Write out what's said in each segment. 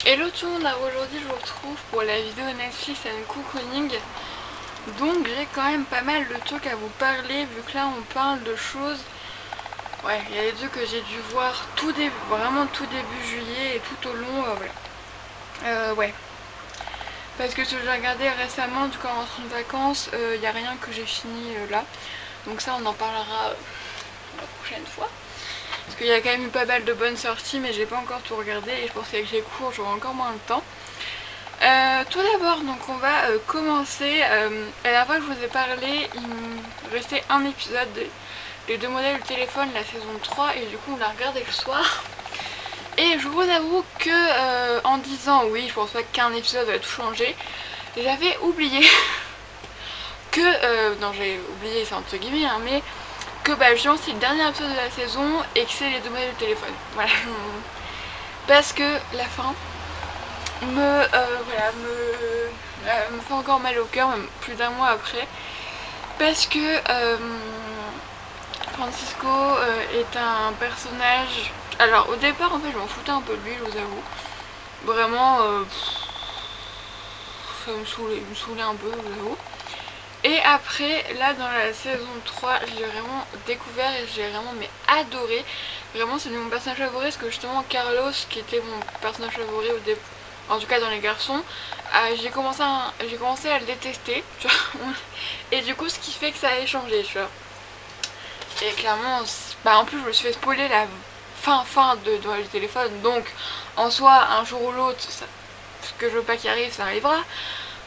Hello tout le monde, alors aujourd'hui je vous retrouve pour la vidéo Netflix and Cocooning. Donc j'ai quand même pas mal de trucs à vous parler vu que là on parle de choses. Ouais, il y a les deux que j'ai dû voir tout début, vraiment tout début juillet et tout au long, voilà. Ouais. Parce que ce que j'ai regardé récemment, du coup en rentrant de vacances, il n'y a rien que j'ai fini là. Donc ça on en parlera la prochaine fois. Parce qu'il y a quand même eu pas mal de bonnes sorties mais j'ai pas encore tout regardé et je pense qu'avec les cours j'aurai encore moins de temps. Tout d'abord, donc on va commencer. La dernière fois que je vous ai parlé, il me restait un épisode des deux modèles de téléphone, la saison 3, et du coup on l'a regardé le soir. Et je vous avoue que en disant oui, je pense pas qu'un épisode va tout changer, j'avais oublié que, non j'ai oublié c'est entre guillemets, hein, mais que bah justement c'est le dernier épisode de la saison et que c'est les deux modèles de téléphone. Voilà. Parce que la fin voilà, me fait encore mal au cœur, même plus d'un mois après, parce que Francisco est un personnage. Alors au départ en fait je m'en foutais un peu de lui, je vous avoue. Vraiment ça me saoulait un peu, je vous avoue. Et après, là dans la saison 3, j'ai vraiment découvert et j'ai vraiment adoré. Vraiment c'est mon personnage favori parce que justement Carlos, qui était mon personnage favori au départ, en tout cas dans les garçons, j'ai commencé à le détester, tu vois. Et du coup ce qui fait que ça a changé, tu vois. Et clairement, bah en plus je me suis fait spoiler la fin de Duel du téléphone, donc en soi un jour ou l'autre, ce que je veux pas qu'il arrive, ça arrivera.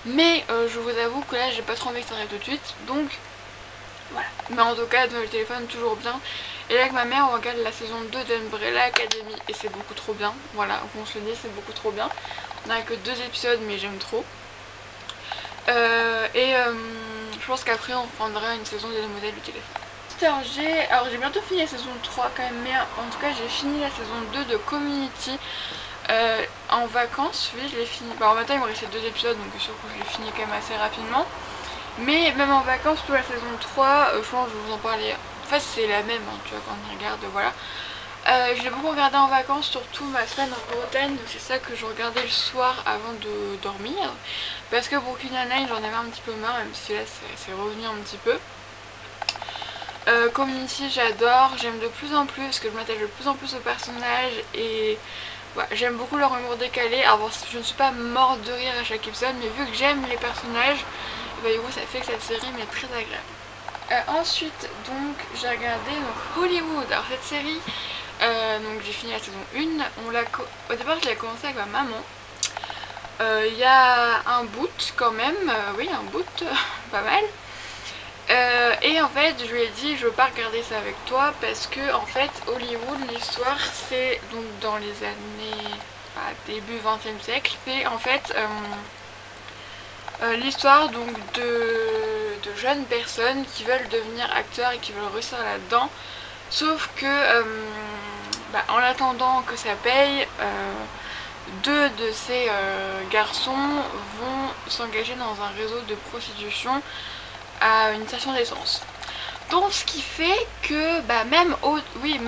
Mais je vous avoue que là j'ai pas trop envie que ça arrive tout de suite, donc voilà. Mais en tout cas, dans le téléphone, toujours bien. Et là avec ma mère, on regarde la saison 2 d'Umbrella Academy et c'est beaucoup trop bien. Voilà, on se le dit, c'est beaucoup trop bien. On a que 2 épisodes, mais j'aime trop. Je pense qu'après on prendra une saison des modèles du téléphone. Alors j'ai bientôt fini la saison 3 quand même, mais en tout cas j'ai fini la saison 2 de Community en vacances. Oui, je l'ai fini. Bah, en même temps il me restait 2 épisodes, donc je suis sûre que je l'ai fini quand même assez rapidement. Mais même en vacances, pour la saison 3, je pense que je vais vous en parler. En fait c'est la même, hein, tu vois, quand on y regarde, voilà. Je l'ai beaucoup regardé en vacances, surtout ma semaine en Bretagne, donc c'est ça que je regardais le soir avant de dormir. Parce que Brooklyn Nine-Nine, j'en avais un petit peu marre, même si là c'est revenu un petit peu. Community, j'adore, j'aime de plus en plus, parce que je m'attache de plus en plus aux personnages et voilà, j'aime beaucoup leur humour décalé. Alors je ne suis pas morte de rire à chaque épisode, mais vu que j'aime les personnages, bah, du coup ça fait que cette série m'est très agréable. Ensuite, donc j'ai regardé donc, Hollywood. Alors cette série, donc j'ai fini la saison 1. Au départ je l'ai commencé avec ma maman. Il y a un bout quand même, oui un bout, pas mal. Et en fait je lui ai dit je veux pas regarder ça avec toi parce que en fait Hollywood, l'histoire c'est donc dans les années début 20e siècle, c'est en fait l'histoire donc de jeunes personnes qui veulent devenir acteurs et qui veulent réussir là-dedans, sauf que en attendant que ça paye, 2 de ces garçons vont s'engager dans un réseau de prostitution à une station d'essence. Donc ce qui fait que oui,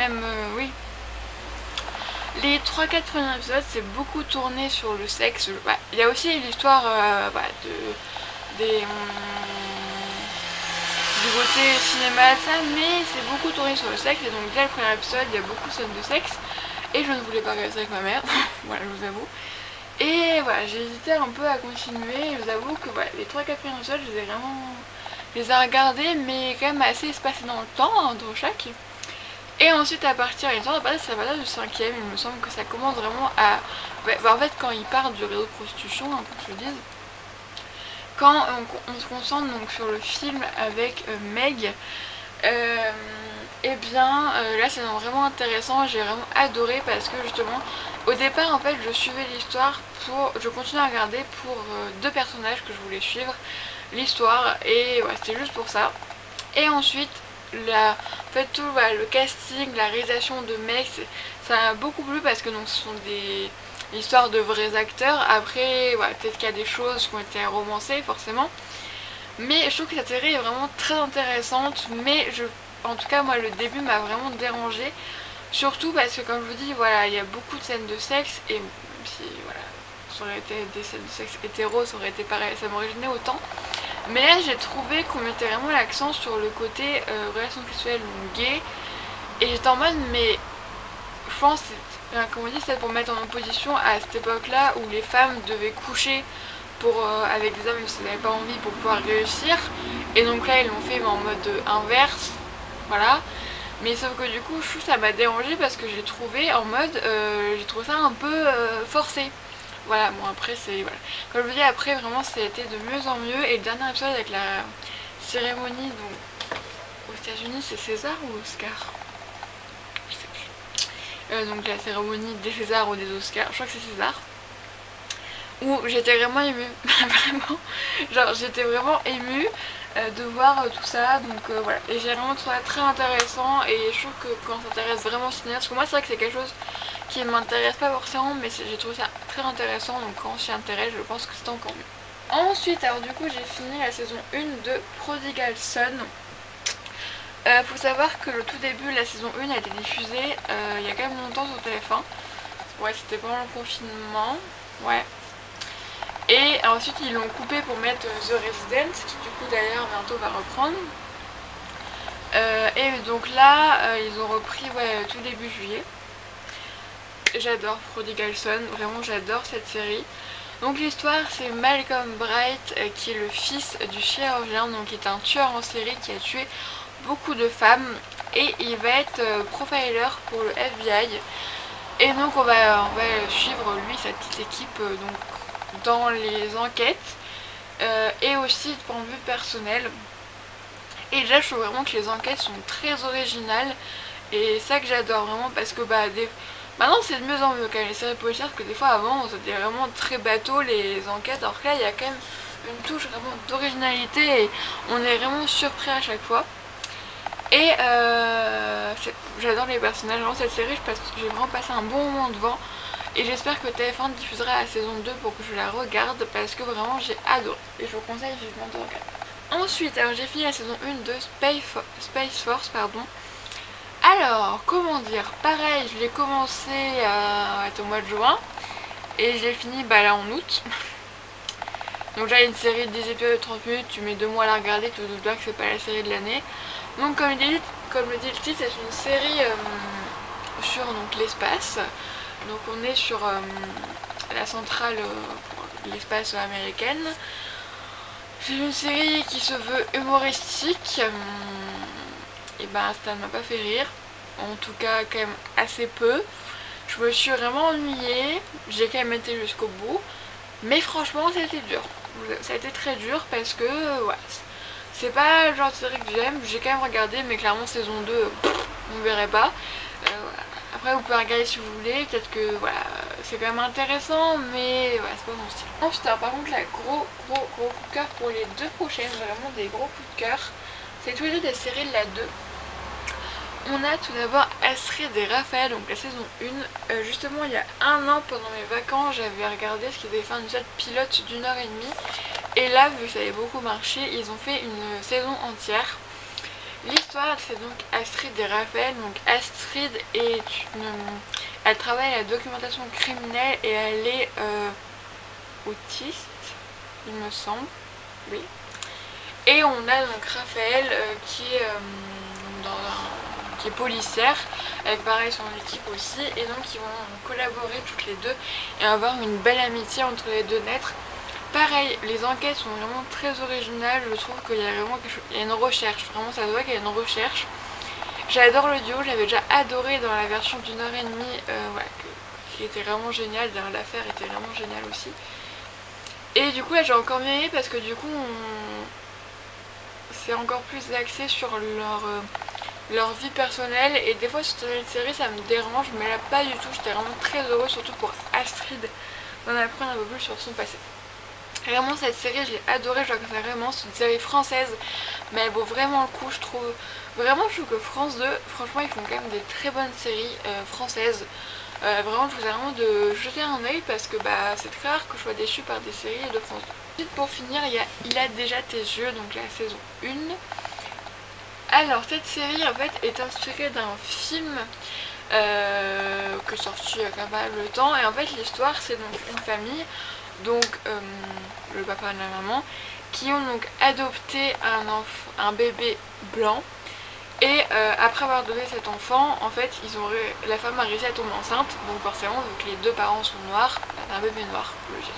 les 3-4 premiers épisodes c'est beaucoup tourné sur le sexe. Il y a aussi l'histoire du côté cinéma ça, mais c'est beaucoup tourné sur le sexe et donc dès le premier épisode il y a beaucoup de scènes de sexe et je ne voulais pas regarder ça avec ma mère. Voilà, je vous avoue. Et voilà, j'ai hésité un peu à continuer. Je vous avoue que voilà, les 3-4 premiers épisodes je les ai regardés, mais quand même assez espacés dans le temps, hein, entre chaque. Et ensuite à partir, il me semble, ça va du 5e, il me semble que ça commence vraiment à... en fait quand ils partent du réseau de prostitution, hein, pour que je le dise, quand on se concentre donc sur le film avec Meg, et bien là c'est vraiment intéressant, j'ai vraiment adoré parce que justement au départ en fait je suivais l'histoire je continuais à regarder pour 2 personnages que je voulais suivre l'histoire et ouais, c'était juste pour ça. Et ensuite en fait tout le casting, la réalisation de Meg, ça m'a beaucoup plu parce que donc ce sont des histoires de vrais acteurs. Après peut-être qu'il y a des choses qui ont été romancées forcément, mais je trouve que cette série est vraiment très intéressante. Mais en tout cas moi le début m'a vraiment dérangée, surtout parce que comme je vous dis voilà il y a beaucoup de scènes de sexe et même si voilà ça aurait été des scènes de sexe hétéro, ça aurait été pareil, ça m'aurait gêné autant. Mais là j'ai trouvé qu'on mettait vraiment l'accent sur le côté relation sexuelle ou gay. Et j'étais en mode mais je pense comme on dit c'est pour mettre en opposition à cette époque là où les femmes devaient coucher pour, avec des hommes si elles n'avaient pas envie pour pouvoir réussir. Et donc là ils l'ont fait mais en mode inverse, voilà. Mais sauf que du coup je trouve que ça m'a dérangé parce que j'ai trouvé en mode, j'ai trouvé ça un peu forcé. Voilà, bon après c'est, voilà. Comme je vous dis après vraiment ça a été de mieux en mieux. Et le dernier épisode avec la cérémonie donc aux États-Unis c'est César ou Oscar, je sais plus. Donc la cérémonie des Césars ou des Oscars, je crois que c'est César, où j'étais vraiment émue, vraiment, genre j'étais vraiment émue de voir tout ça, donc voilà, et j'ai vraiment trouvé ça très intéressant. Et je trouve que quand on s'intéresse vraiment au cinéma, parce que moi c'est vrai que c'est quelque chose qui ne m'intéresse pas forcément, mais j'ai trouvé ça très intéressant, donc quand on s'y intéresse je pense que c'est encore mieux. Ensuite, alors du coup j'ai fini la saison 1 de Prodigal Son. Faut savoir que le tout début, la saison 1 a été diffusée il y a quand même longtemps sur TF1. Ouais, c'était pendant le confinement, ouais. Et ensuite ils l'ont coupé pour mettre The Resident, qui du coup d'ailleurs bientôt va reprendre. Et donc là, ils ont repris tout début juillet. J'adore Prodigal Son, vraiment j'adore cette série. Donc l'histoire c'est Malcolm Bright qui est le fils du chirurgien, donc qui est un tueur en série qui a tué beaucoup de femmes. Et il va être profiler pour le FBI. Et donc on va suivre lui, sa petite équipe donc dans les enquêtes et aussi de point de vue personnel. Et déjà je trouve vraiment que les enquêtes sont très originales et ça que j'adore vraiment parce que maintenant c'est de mieux en mieux quand même les séries policières, parce que des fois avant c'était vraiment très bateau les enquêtes, alors que là il y a quand même une touche vraiment d'originalité et on est vraiment surpris à chaque fois. Et j'adore les personnages, vraiment cette série j'ai vraiment passé un bon moment devant. Et j'espère que TF1 diffusera la saison 2 pour que je la regarde parce que vraiment j'ai adoré. Et je vous conseille vivement de regarder. Ensuite, alors j'ai fini la saison 1 de Space Force, pardon. Alors, comment dire, pareil, je l'ai commencé au mois de juin et je l'ai fini là en août. Donc là, une série de 10 épisodes de 30 minutes, tu mets 2 mois à la regarder, tu te doutes bien que c'est pas la série de l'année. Donc comme le dit le titre, c'est une série sur l'espace. Donc on est sur la centrale pour l'espace américaine. C'est une série qui se veut humoristique. Et ça ne m'a pas fait rire. En tout cas quand même assez peu. Je me suis vraiment ennuyée. J'ai quand même été jusqu'au bout. Mais franchement ça a été dur. Ça a été très dur parce que c'est pas le genre de série que j'aime. J'ai quand même regardé mais clairement saison 2 on verrait pas. Après vous pouvez regarder si vous voulez, peut-être que c'est quand même intéressant, mais c'est pas mon style. Ensuite, par contre là, gros coup de cœur pour les 2 prochaines, vraiment des gros coups de cœur. C'est tous les deux des séries de la 2. On a tout d'abord Astrid et Raphaël, donc la saison 1. Justement il y a un an pendant mes vacances, j'avais regardé ce qu'ils avaient fait un épisode pilote d'1h30. Et là, vu que ça avait beaucoup marché, ils ont fait une saison entière. L'histoire c'est donc Astrid et Raphaël. Donc Astrid elle travaille à la documentation criminelle et elle est autiste, il me semble, oui. Et on a donc Raphaël qui est policière, avec pareil son équipe aussi, et donc ils vont collaborer toutes les deux et avoir une belle amitié entre les deux naître. Pareil, les enquêtes sont vraiment très originales, je trouve qu'il y a vraiment quelque chose, il y a une recherche, vraiment ça se voit qu'il y a une recherche. J'adore le duo, j'avais déjà adoré dans la version d'1h30, qui était vraiment géniale, l'affaire était vraiment géniale aussi. Et du coup là j'ai encore mieux aimé parce que du coup c'est encore plus axé sur leur vie personnelle, et des fois sur cette série ça me dérange, mais là pas du tout, j'étais vraiment très heureuse, surtout pour Astrid d'en apprendre un peu plus sur son passé. Vraiment cette série je l'ai adorée, je la conseille vraiment, c'est une série française mais elle vaut vraiment le coup je trouve. Vraiment je trouve que France 2, franchement ils font quand même des très bonnes séries françaises. Vraiment je vous ai vraiment de jeter un oeil parce que c'est très rare que je sois déçue par des séries de France 2. Ensuite pour finir il y a Il a déjà tes yeux, donc la saison 1. Alors cette série en fait est inspirée d'un film que sorti quand même pas mal de temps. Et en fait l'histoire c'est donc une famille, donc le papa et la maman, qui ont donc adopté un bébé blanc. Et après avoir donné cet enfant, en fait, la femme a réussi à tomber enceinte, donc forcément, vu que les deux parents sont noirs, elle a un bébé noir, logique.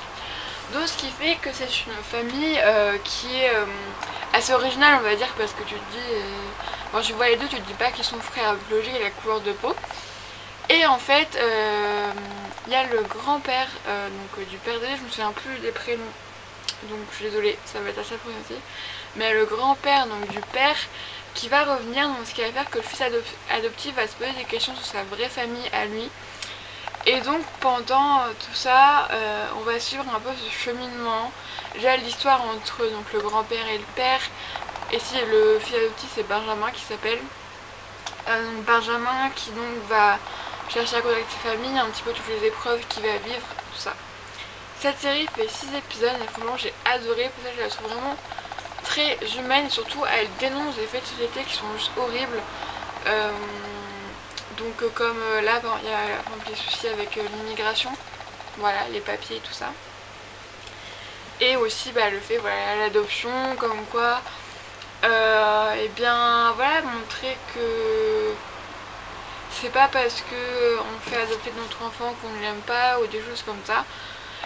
Donc ce qui fait que c'est une famille qui est assez originale, on va dire, parce que tu te dis, quand tu vois les deux, tu te dis pas qu'ils sont frères, logique, et la couleur de peau. Et en fait, il y a le grand-père du père d'Élé, je me souviens plus des prénoms, donc je suis désolée, ça va être assez prononcé, mais le grand-père donc du père qui va revenir, donc ce qui va faire que le fils adoptif va se poser des questions sur sa vraie famille à lui. Et donc pendant tout ça, on va suivre un peu ce cheminement. Déjà l'histoire entre donc, le grand-père et le père. Et si le fils adoptif c'est Benjamin qui s'appelle. Benjamin qui donc va chercher à contacter sa famille, un petit peu toutes les épreuves qu'il va vivre, tout ça. Cette série fait 6 épisodes et franchement j'ai adoré, parce que je la trouve vraiment très humaine et surtout elle dénonce des faits de société qui sont juste horribles. Donc comme là il y a des soucis avec l'immigration, voilà, les papiers et tout ça. Et aussi le fait, voilà, l'adoption, comme quoi, et bien voilà, montrer que c'est pas parce que on fait adopter notre enfant qu'on ne l'aime pas ou des choses comme ça.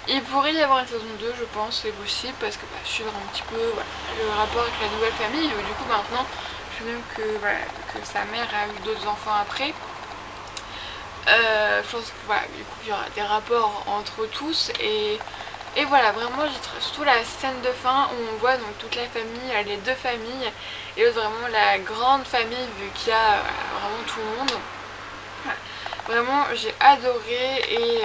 Il pourrait y avoir une saison 2, je pense, c'est possible, parce que suivre un petit peu le rapport avec la nouvelle famille. Du coup maintenant, je sais même que sa mère a eu d'autres enfants après. Je pense que du coup il y aura des rapports entre tous et voilà, vraiment surtout la scène de fin où on voit donc toute la famille, les deux familles et vraiment la grande famille vu qu'il y a vraiment tout le monde. Voilà. Vraiment j'ai adoré et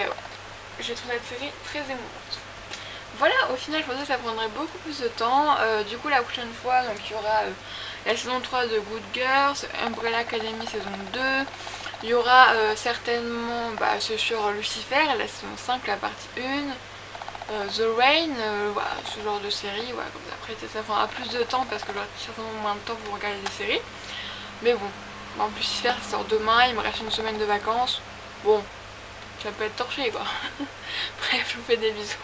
j'ai trouvé cette série très émouvante. Voilà, au final je pensais que ça prendrait beaucoup plus de temps. Du coup la prochaine fois donc, il y aura la saison 3 de Good Girls, Umbrella Academy saison 2. Il y aura certainement, c'est sur Lucifer, la saison 5, la partie 1. The Rain, voilà, ce genre de série, voilà, comme ça. Après ça prendra plus de temps parce que j'aurai certainement moins de temps pour regarder des séries. Mais bon, en plus Lucifer ça sort demain, il me reste une semaine de vacances. Bon, ça peut être torché quoi. Bref, je vous fais des bisous.